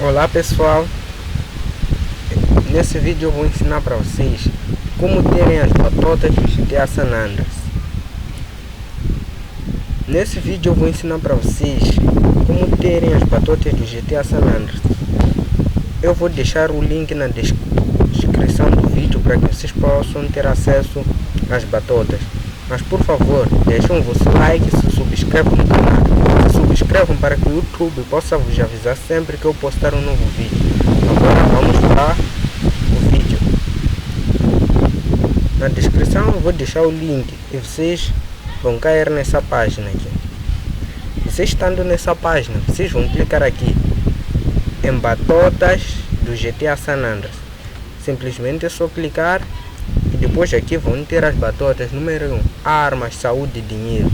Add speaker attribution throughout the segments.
Speaker 1: Olá pessoal, nesse vídeo eu vou ensinar para vocês como terem as batotas do GTA San Andreas. Nesse vídeo eu vou ensinar para vocês como terem as batotas do GTA San Andreas. Eu vou deixar o link na descrição do vídeo para que vocês possam ter acesso às batotas. Mas por favor, deixem o vosso like e se subscrevam no canal. Se subscrevam para que o YouTube possa vos avisar sempre que eu postar um novo vídeo. Agora vamos para o vídeo. Na descrição eu vou deixar o link e vocês vão cair nessa página aqui. Vocês estando nessa página, vocês vão clicar aqui em batotas do GTA San Andreas. Simplesmente é só clicar e depois aqui vão ter as batotas. Número 1, armas, saúde e dinheiro.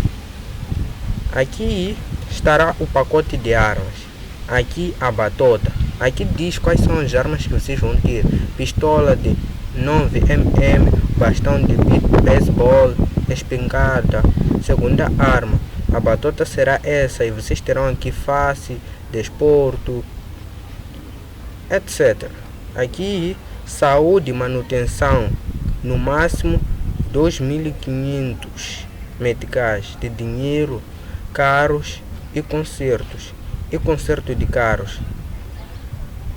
Speaker 1: Aqui estará o pacote de armas. Aqui a batota. Aqui diz quais são as armas que vocês vão ter: pistola de 9mm, bastão de beisebol, espingarda. Segunda arma, a batota será essa e vocês terão aqui face, desporto, etc. Aqui saúde e manutenção, no máximo 2.500 meticais de dinheiro, carros e consertos e conserto de carros.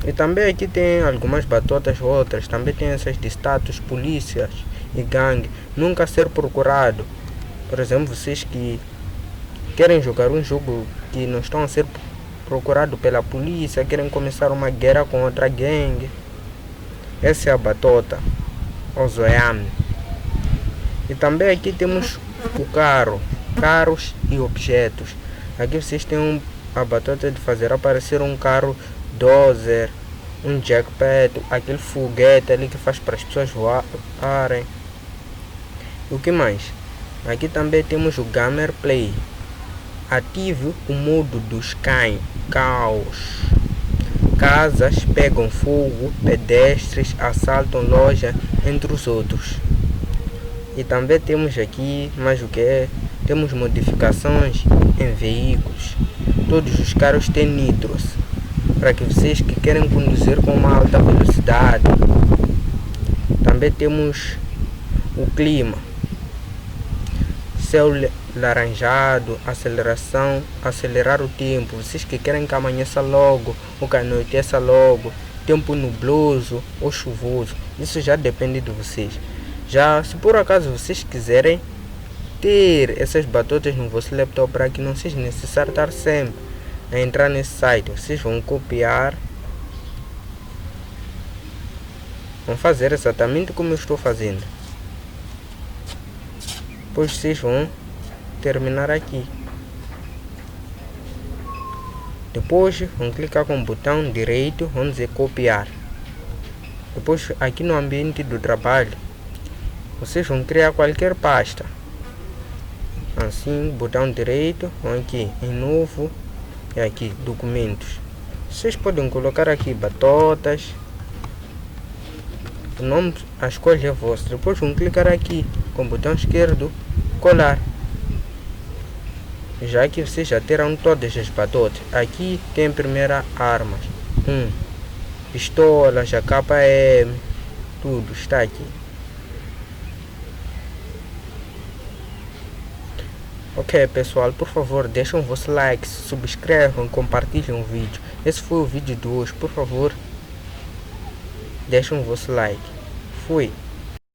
Speaker 1: E também aqui tem algumas batotas outras, também tem essas de status, polícias e gangue, nunca ser procurado. Por exemplo, vocês que querem jogar um jogo que não estão a ser procurados pela polícia, querem começar uma guerra com outra gangue, essa é a batota, o Zoiame. E também aqui temos o carro, carros e objetos. Aqui vocês têm a batota de fazer aparecer um carro dozer, um jackpad, aquele foguete ali que faz para as pessoas voarem. O que mais? Aqui também temos o Gamer Play. Ative o modo dos caos. Casas pegam fogo, pedestres assaltam loja, entre os outros. E também temos aqui mais o que? Temos modificações em veículos. Todos os carros têm nitros, para que vocês que querem conduzir com uma alta velocidade. Também temos o clima, céu laranjado, aceleração, acelerar o tempo. Vocês que querem que amanheça logo ou que anoiteça logo, tempo nubloso ou chuvoso, isso já depende de vocês. Já se por acaso vocês quiserem ter essas batotas no vosso laptop, para que não seja necessário estar sempre a entrar nesse site, vocês vão copiar, vão fazer exatamente como eu estou fazendo. Depois vocês vão terminar aqui. Depois vão clicar com o botão direito, vão dizer copiar. Depois aqui no ambiente do trabalho, vocês vão criar qualquer pasta. Assim, botão direito, vão aqui em novo e aqui documentos. Vocês podem colocar aqui batotas, o nome, a escolha é vossa. Depois vão clicar aqui com o botão esquerdo, colar. Já que vocês já terão todas as batotas. Aqui tem a primeira armas, pistolas, AKM, tudo está aqui. Ok pessoal, por favor deixem o vosso like, se subscrevam, compartilhem o vídeo. Esse foi o vídeo de hoje, por favor deixem o vosso like. Fui.